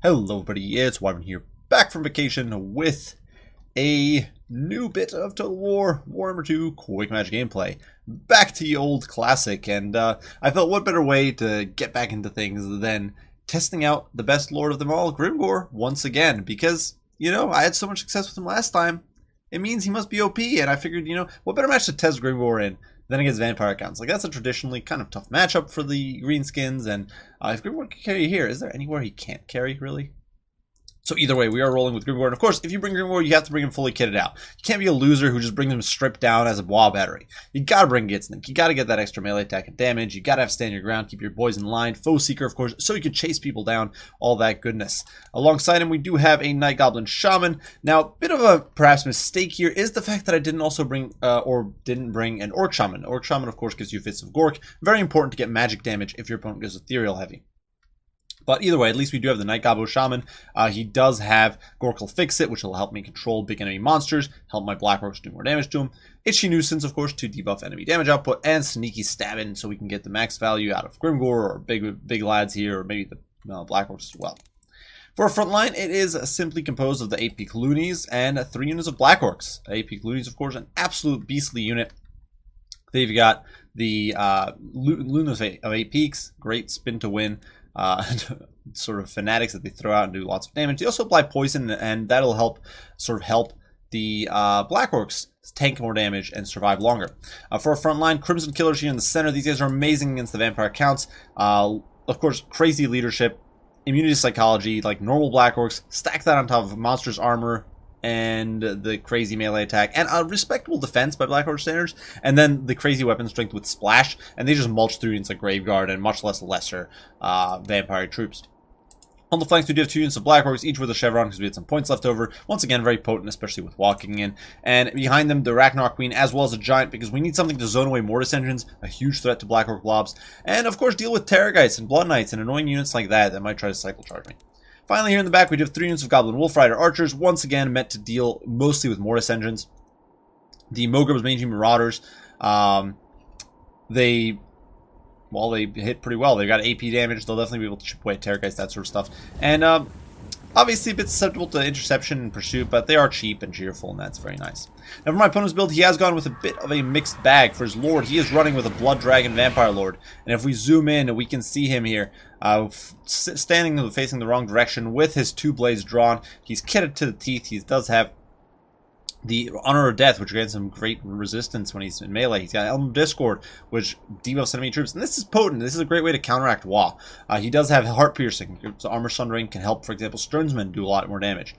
Hello everybody, it's Wyvern here, back from vacation with a new bit of Total War Warhammer 2 Quick Match gameplay. Back to the old classic, and I felt what better way to get back into things than testing out the best lord of them all, Grimgor, once again, because, you know, I had so much success with him last time, it means he must be OP, and I figured, you know, what better match to test Grimgor in than against vampire accounts. Like, that's a traditionally kind of tough matchup for the Greenskins, and if Grimgor can carry here, is there anywhere he can't carry, really? So either way, we are rolling with Grimgor. And of course, if you bring Grimgor, you have to bring him fully kitted out. You can't be a loser who just brings him stripped down as a wall battery. You gotta bring Gitsnik. You gotta get that extra melee attack and damage. You gotta have stand your ground, keep your boys in line. Foe Seeker, of course, so you can chase people down. All that goodness. Alongside him, we do have a Night Goblin Shaman. Now, a bit of a perhaps mistake here is the fact that I didn't also bring, didn't bring an Orc Shaman. Orc Shaman, of course, gives you Fits of Gork. Very important to get magic damage if your opponent goes Ethereal Heavy. But either way, at least we do have the Night Goblin Shaman. He does have Gork'll Fix It, which will help me control big enemy monsters, help my Black Orcs do more damage to them. Itchy Nuisance, of course, to debuff enemy damage output, and Sneaky Stabbing, so we can get the max value out of Grimgor, or big lads here, or maybe the Black Orcs as well. For our front line, it is simply composed of the 8 Peak Loonies and 3 units of Black Orcs. 8 Peak Loonies, of course, an absolute beastly unit. They've got the Loonies of 8 Peaks, great spin to win. Sort of fanatics that they throw out and do lots of damage. They also apply poison, and that'll help the Black Orcs tank more damage and survive longer. For our front line, Crimson Killers here in the center. These guys are amazing against the vampire counts. Of course, crazy leadership, immunity to psychology, like normal Black Orcs. Stack that on top of monster's armor and the crazy melee attack, and a respectable defense by Black Orc standards, and then the crazy weapon strength with Splash, and they just mulch through units like Graveguard and much lesser vampire troops. On the flanks, we do have 2 units of Black Orcs, each with a Chevron, because we had some points left over. Once again, very potent, especially with walking in. And behind them, the Ragnarok Queen, as well as a Giant, because we need something to zone away Mortis Engines, a huge threat to Black Orc blobs. And, of course, deal with Terrorgeists and Blood Knights and annoying units like that might try to cycle charge me. Finally, here in the back, we do have 3 units of Goblin Wolf Rider Archers, once again meant to deal mostly with Mortis Engines. The Mogreb's Mangy Marauders, they hit pretty well. They've got AP damage. They'll definitely be able to chip away Terrorgeist, that sort of stuff. And obviously a bit susceptible to interception and pursuit, but they are cheap and cheerful, and that's very nice. Now for my opponent's build, he has gone with a bit of a mixed bag. For his Lord, he is running with a Blood Dragon Vampire Lord. And if we zoom in, we can see him here, standing facing the wrong direction with his 2 blades drawn. He's kitted to the teeth. He does have the Honor of Death, which grants him great resistance when he's in melee. He's got Elm of Discord, which debuffs enemy troops. And this is potent. This is a great way to counteract Wa. He does have Heart Piercing. So Armor Sundering can help, for example, Sternsman do a lot more damage.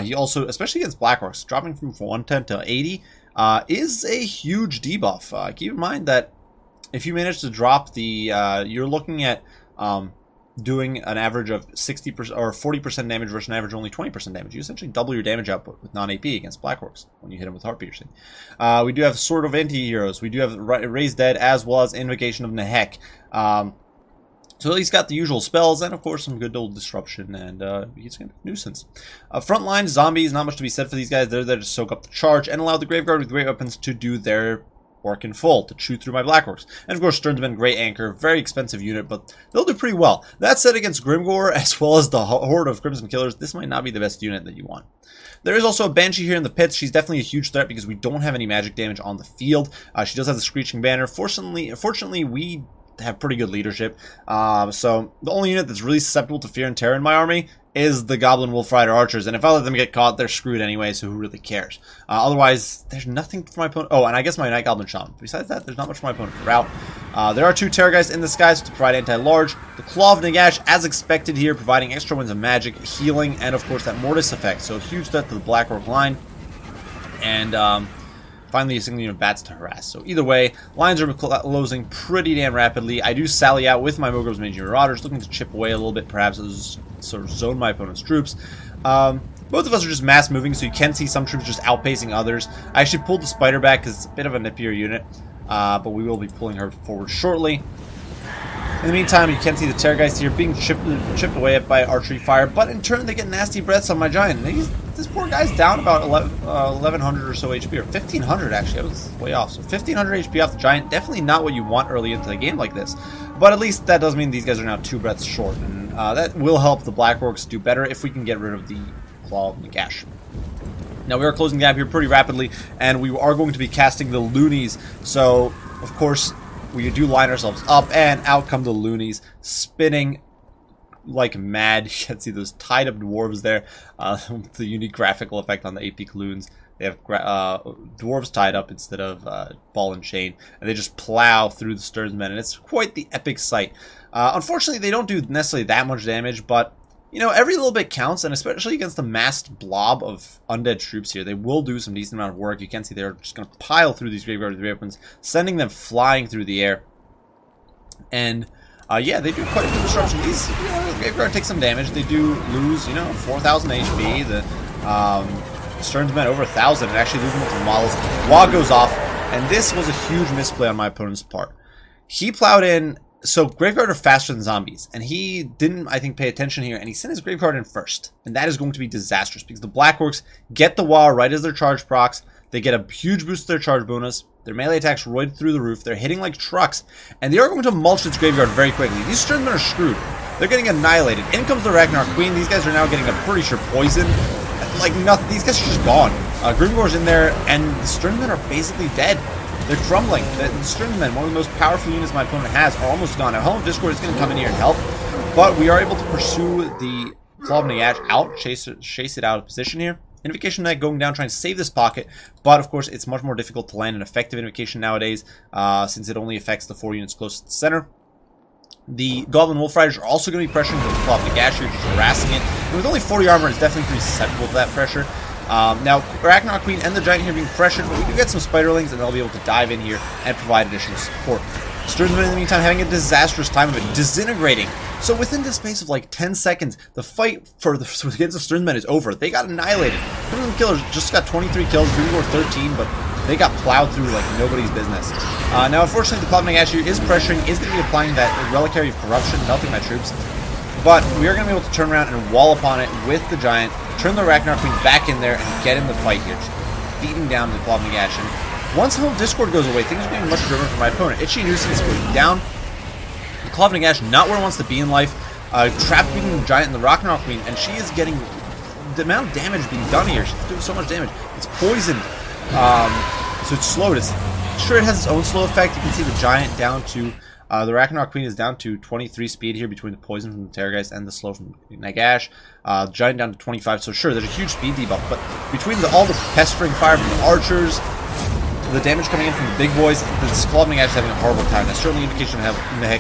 He also, especially against Black Orcs, dropping from 110 to 80 is a huge debuff. Keep in mind that if you manage to drop the, you're looking at doing an average of 60% or 40% damage versus an average of only 20% damage. You essentially double your damage output with non-AP against Black Orcs when you hit them with Heart Piercing. We do have Sword of Anti-Heroes. We do have Raise Dead, as well as Invocation of Nehek. So he's got the usual spells, and of course some good old Disruption, and he's got Nuisance. Frontline Zombies, not much to be said for these guys. They're there to soak up the charge and allow the Graveguard with great weapons to do their work in full, to chew through my Black Orcs. And of course, Sternsman, great anchor, very expensive unit, but they'll do pretty well. That said, against Grimgor, as well as the horde of Crimson Killers, this might not be the best unit that you want. There is also a Banshee here in the pits. She's definitely a huge threat because we don't have any magic damage on the field. She does have the Screeching Banner. Fortunately, we have pretty good leadership. So the only unit that's really susceptible to fear and terror in my army is the Goblin Wolf Rider Archers, and if I let them get caught, they're screwed anyway, so who really cares? Otherwise, there's nothing for my opponent. Oh, and I guess my Night Goblin Shaman. Besides that, there's not much for my opponent to route. There are 2 Terrorgeists in the skies to provide anti-large. The Claw of Nagash, as expected here, providing extra winds of magic, healing, and of course that Mortis effect. So a huge threat to the Black Orc line. And finally, a single unit of Bats to harass. So either way, lines are closing pretty damn rapidly. I do sally out with my Mogreb's Mangy Marauders, looking to chip away a little bit, perhaps as sort of zone my opponent's troops. Both of us are just mass moving, so you can see some troops just outpacing others. I actually pulled the Spider back because it's a bit of a nippier unit, but we will be pulling her forward shortly. In the meantime, you can see the Terrorgeist here being chipped away at by archery fire, but in turn they get nasty breaths on my Giant. This poor guy's down about 1100 or so HP, or 1500 actually. I was way off. So 1500 HP off the Giant, definitely not what you want early into the game like this. But at least that does mean these guys are now 2 breaths short, and That will help the Black Orcs do better if we can get rid of the Claw of Nagash. Now we are closing the gap here pretty rapidly, and we are going to be casting the Loonies. So, of course, we do line ourselves up, and out come the Loonies, spinning like mad. You can see those tied up dwarves there. The unique graphical effect on the AP loons. They have dwarves tied up instead of ball and chain, and they just plow through the Sternsmen, and it's quite the epic sight. Unfortunately, they don't do necessarily that much damage, but you know, every little bit counts, and especially against the massed blob of undead troops here, they will do some decent amount of work. You can see they're just going to pile through these Graveyard weapons, sending them flying through the air. And yeah, they do quite a bit of disruption. These Graveyard take some damage. They do lose, you know, 4,000 HP. The Sternsmen over 1,000, and actually losing multiple models. Wah goes off, and this was a huge misplay on my opponent's part. He plowed in. So Graveyard are faster than zombies, and he didn't, I think, pay attention here, and he sent his Graveyard in first. And that is going to be disastrous, because the Black Orcs get the Wah right as their charge procs. They get a huge boost to their charge bonus. Their melee attacks right through the roof. They're hitting like trucks, and they are going to mulch its Graveyard very quickly. These Sternsmen are screwed. They're getting annihilated. In comes the Ragnarok Queen. These guys are now getting, I'm pretty sure, poison. Like nothing. These guys are just gone. Grimgor's in there, and the Sternsmen are basically dead. They're crumbling. The Sternsmen, one of the most powerful units my opponent has, are almost gone. Now, Helm of Discord is going to come in here and help, but we are able to pursue the Claw of Nagash out, chase it out of position here. Invocation Knight going down, trying to save this pocket, but of course it's much more difficult to land an effective invocation nowadays, since it only affects the 4 units closest to the center. The Goblin Wolf Riders are also going to be pressuring the Claw of Nagash here, just harassing it. And with only 40 armor, it's definitely pretty susceptible to that pressure. Now, Ragnarok Queen and the Giant here being pressured, but we do get some Spiderlings, and they'll be able to dive in here and provide additional support. Sternsmen, in the meantime, having a disastrous time of it, disintegrating. So within the space of like 10 seconds, the fight for the against the Sternsmen is over. They got annihilated. Crimson Killers just got 23 kills, Greenskins 13, but they got plowed through like nobody's business. Now, unfortunately, the Claw of Nagash here is pressuring, is going to be applying that Reliquary of Corruption, melting my troops. But we are going to be able to turn around and wall upon it with the Giant, turn the Ragnarok Queen back in there, and get in the fight here. Just beating down the Claw of Nagash. And once Helm of Discord goes away, things are getting much driven for my opponent. Itchy Nuisance going down. The Claw of Nagash, not where it wants to be in life. Trapped between the Giant and the Ragnarok Queen, and she is getting the amount of damage being done here. She's doing so much damage. It's poisoned. So it's slowed. Sure, it has its own slow effect. You can see the Giant down to... the Ragnarok Queen is down to 23 speed here between the poison from the Terrorgeist and the slow from Nagash. Giant down to 25, so sure, there's a huge speed debuff, but between all the pestering fire from the archers, the damage coming in from the big boys, the Claw of Nagash is having a horrible time. That's certainly an indication of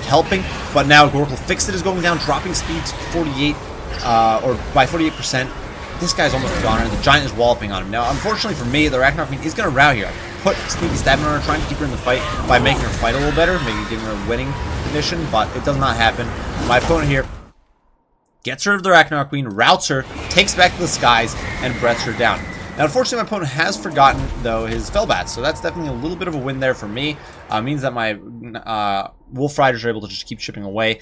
helping, but now Gorkle Fixed It is going down, dropping speed to 48, or by 48%. This guy's almost gone, and the Giant is walloping on him. Now, unfortunately for me, the Ragnarok Queen is going to rout here. Put Sneaky Stabbing on her, trying to keep her in the fight by making her fight a little better, maybe giving her a winning condition, but it does not happen. My opponent here gets rid of the Ragnarok Queen, routs her, takes back to the skies, and breaths her down. Now, unfortunately, my opponent has forgotten, though, his Felbats, so that's definitely a little bit of a win there for me. Means that my Wolf Riders are able to just keep chipping away.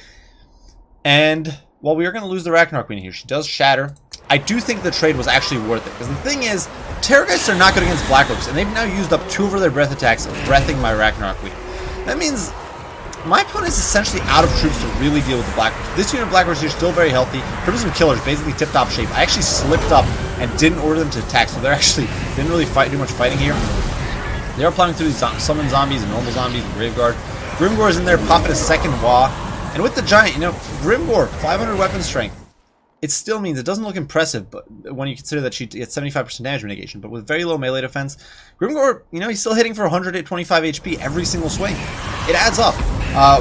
And, well, we are going to lose the Ragnarok Queen here. She does shatter. I do think the trade was actually worth it, because the thing is, Terrorgeists are not good against Black Orcs, and they've now used up 2 of their breath attacks, breathing my Ragnarok Queen. That means my opponent is essentially out of troops to really deal with the Black Orcs. This unit of Black Orcs here is still very healthy. Crimson Killers, basically tip-top shape. I actually slipped up and didn't order them to attack, so they're actually didn't really do much fighting here. They are plowing through these summon zombies and normal zombies and Graveguard. Grimgor is in there, popping a second Wah. And with the Giant, you know, Grimgor, 500 weapon strength. It still means it doesn't look impressive, but when you consider that she gets 75% damage mitigation, but with very low melee defense, Grimgor, you know, he's still hitting for 125 HP every single swing. It adds up.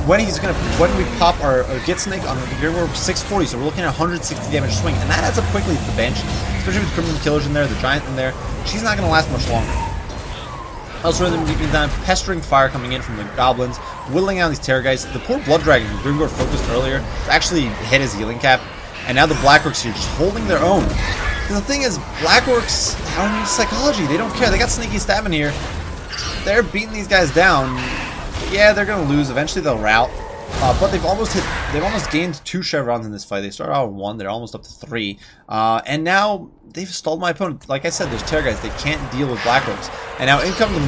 When we pop our Git Snake on Grimgor 640, so we're looking at 160 damage swing, and that adds up quickly to the Banshee, especially with Crimson Killers in there, the Giant in there. She's not going to last much longer. Elsewhere, them deep down, pestering fire coming in from the goblins, whittling out these Terrorgeists. The poor Blood Dragon who Grimgor focused earlier actually hit his healing cap. And now the Black Orcs here just holding their own. And the thing is, Black Orcs are in psychology. They don't care. They got Sneaky Stabbing here. They're beating these guys down. Yeah, they're going to lose. Eventually they'll rout. But they've almost gained 2 chevrons in this fight. They started out with 1, they're almost up to 3. And now they've stalled my opponent. Like I said, there's Terror guys, they can't deal with Blackworks. And now in come the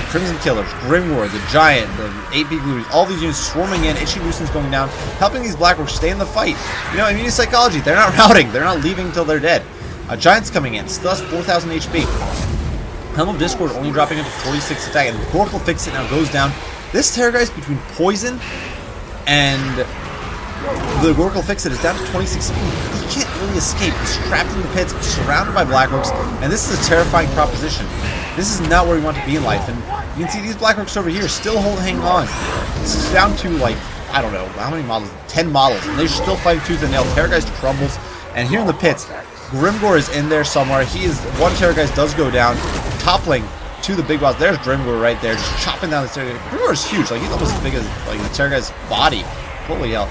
Crimson Killers, Grimgor, the Giant, the 8B Glues, all these units swarming in, Itchy Loosens going down, helping these Blackworks stay in the fight. You know, immune psychology, they're not routing, they're not leaving until they're dead. Giant's coming in, still has 4,000 HP. Helm of Discord only dropping into 46 attack, and Gork will fix it now, goes down. This Terror guys between poison and the Gork will fix it is down to 26 speed. He can't really escape. He's trapped in the pits, surrounded by Blackworks, and this is a terrifying proposition. This is not where we want to be in life, and you can see these Blackworks over here still hanging on. This is down to, like, I don't know, how many models? 10 models, and they're still fighting tooth and nail. Terror guys crumbles, and here in the pits, Grimgor is in there somewhere. One Terror guys does go down, toppling to the big boss. There's Grimgor right there, just chopping down the Terror guy. Grimgor is huge, like he's almost as big as like the Terror guy's body. Holy hell.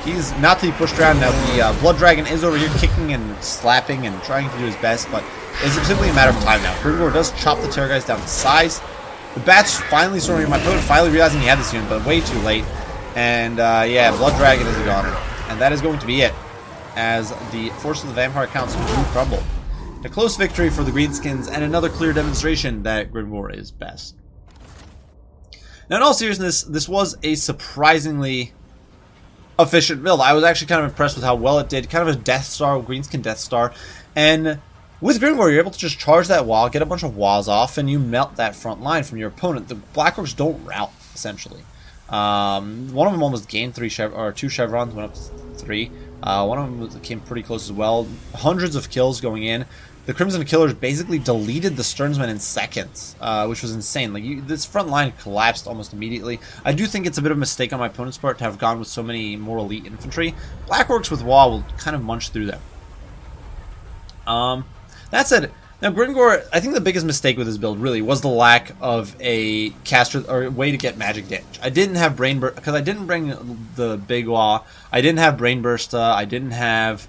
He's not to be pushed around. Now the Blood Dragon is over here kicking and slapping and trying to do his best, but it's simply a matter of time now. Grimgor does chop the Terror guys down to size. The Bat's finally sorting my opponent, finally realizing he had this unit, but way too late. And yeah, Blood Dragon is a goner. And that is going to be it, as the Force of the Vampire Council do crumble. A close victory for the Greenskins, and another clear demonstration that Grimgor is best. Now, in all seriousness, this was a surprisingly efficient build. I was actually kind of impressed with how well it did. Kind of a Death Star, Greenskin Death Star. And with Grimgor, you're able to just charge that wall, get a bunch of walls off, and you melt that front line from your opponent. The Blackworks don't route, essentially. One of them almost gained 2 chevrons, went up to 3. One of them came pretty close as well. Hundreds of kills going in. The Crimson Killers basically deleted the Sternsmen in seconds, which was insane. Like this front line collapsed almost immediately. I do think it's a bit of a mistake on my opponent's part to have gone with so many more elite infantry. Blackworks with Wall will kind of munch through them. That said, now Grimgor, I think the biggest mistake with this build really was the lack of a caster or a way to get magic damage. I didn't have Brain Burst because I didn't bring the Big Wah. I didn't have Brain Burst. I didn't have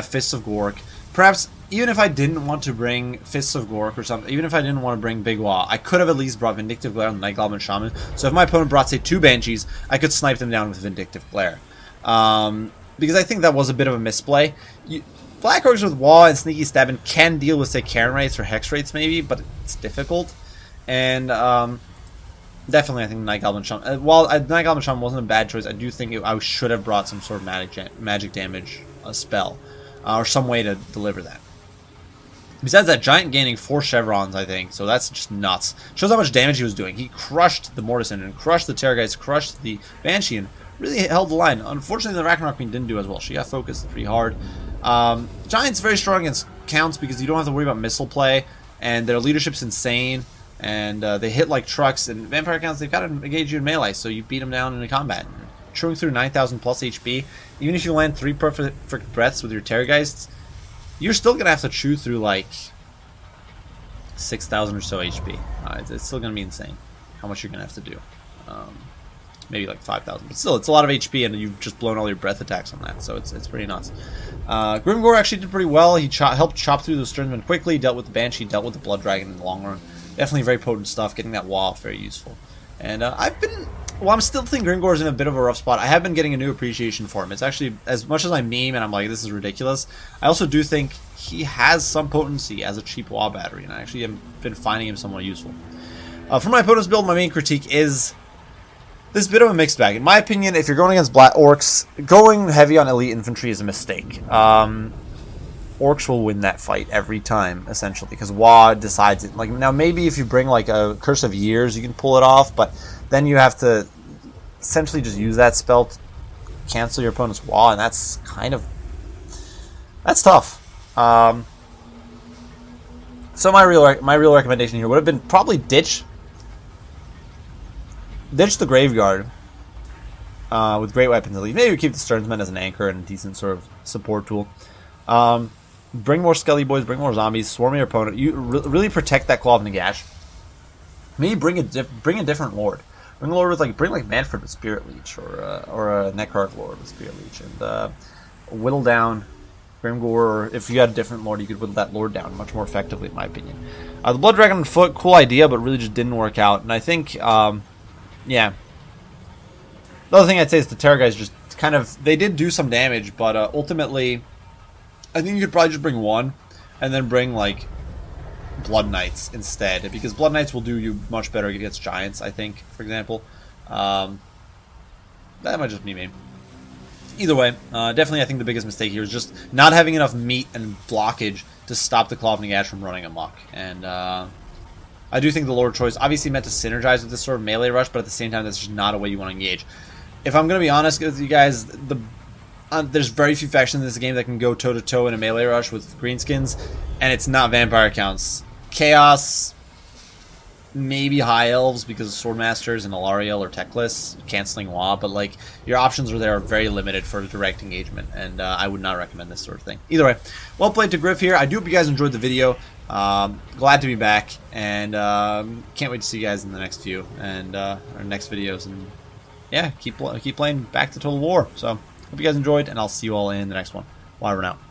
Fists of Gork. Perhaps even if I didn't want to bring Fists of Gork or something, even if I didn't want to bring Big Wah, I could have at least brought Vindictive Glare on the Night Goblin Shaman. So if my opponent brought, say, 2 Banshees, I could snipe them down with Vindictive Glare. Because I think that was a bit of a misplay. Blackworks with Wah and Sneaky Stabbing can deal with, say, Karen Rates or Hex Rates maybe, but it's difficult. And definitely I think Night Goblin Shaman, while Night Goblin Shaman wasn't a bad choice, I do think I should have brought some sort of magic damage spell, or some way to deliver that. Besides that, Giant gaining 4 chevrons, I think, so that's just nuts. Shows how much damage he was doing. He crushed the Mortison and crushed the Terror guys, crushed the Banshee, and really held the line. Unfortunately, the Ragnarok Queen didn't do as well. She got focused pretty hard. Giant's very strong against counts because you don't have to worry about missile play, and their leadership's insane, and they hit like trucks. And Vampire counts, they've got to engage you in melee, so you beat them down in a combat. Chewing through 9,000 plus HP, even if you land 3 perfect breaths with your Terrorgeists, you're still going to have to chew through like 6,000 or so HP. It's still going to be insane how much you're going to have to do. Maybe like 5,000, but still, it's a lot of HP, and you've just blown all your breath attacks on that, so it's pretty nuts. Grimgor actually did pretty well. He helped chop through the Sternsmen quickly, dealt with the Banshee, dealt with the Blood Dragon in the long run. Definitely very potent stuff. Getting that wall off, very useful. And I'm still thinking Grimgor's in a bit of a rough spot. I have been getting a new appreciation for him. It's actually, as much as I meme and I'm like, this is ridiculous, I also do think he has some potency as a cheap wall battery, and I actually have been finding him somewhat useful. For my opponent's build, my main critique is this bit of a mixed bag. In my opinion, if you're going against Black Orcs, going heavy on elite infantry is a mistake. Orcs will win that fight every time, essentially, because Wah decides it. Like, now, maybe if you bring like a Curse of Years, you can pull it off, but then you have to essentially just use that spell to cancel your opponent's Wah, and that's tough. So my real recommendation here would have been probably ditch the Graveyard with great weapons elite. Maybe keep the Sternsmen as an anchor and a decent sort of support tool. Bring more Skelly Boys, bring more zombies, swarm your opponent. You really protect that Claw of Nagash. Maybe bring a different Lord. Bring a Lord with bring Manfred with Spirit Leech, or a Necrarch Lord with Spirit Leech, and whittle down Grimgor, or if you had a different lord, you could whittle that lord down much more effectively, in my opinion. The Blood Dragon on foot, cool idea, but really just didn't work out. And I think, yeah. The other thing I'd say is the Terror guys just kind of, they did do some damage, but ultimately, I think you could probably just bring one, and then bring, like, Blood Knights instead, because Blood Knights will do you much better against Giants, I think, for example. That might just be me. Either way, definitely I think the biggest mistake here is just not having enough meat and blockage to stop the Claw of Nagash from running amok. And I do think the Lord choice obviously meant to synergize with this sort of melee rush, but at the same time, that's just not a way you want to engage. If I'm going to be honest with you guys, there's very few factions in this game that can go toe-to-toe in a melee rush with Greenskins, and it's not Vampire Counts. Chaos, maybe High Elves because of Swordmasters and Alariel or Teclis, canceling Law, but like your options are very limited for direct engagement, and I would not recommend this sort of thing. Either way, well played to Griff here. I do hope you guys enjoyed the video. Glad to be back, and can't wait to see you guys in the next few and our next videos, and yeah, keep playing back to Total War. So hope you guys enjoyed, and I'll see you all in the next one. Wyvern out.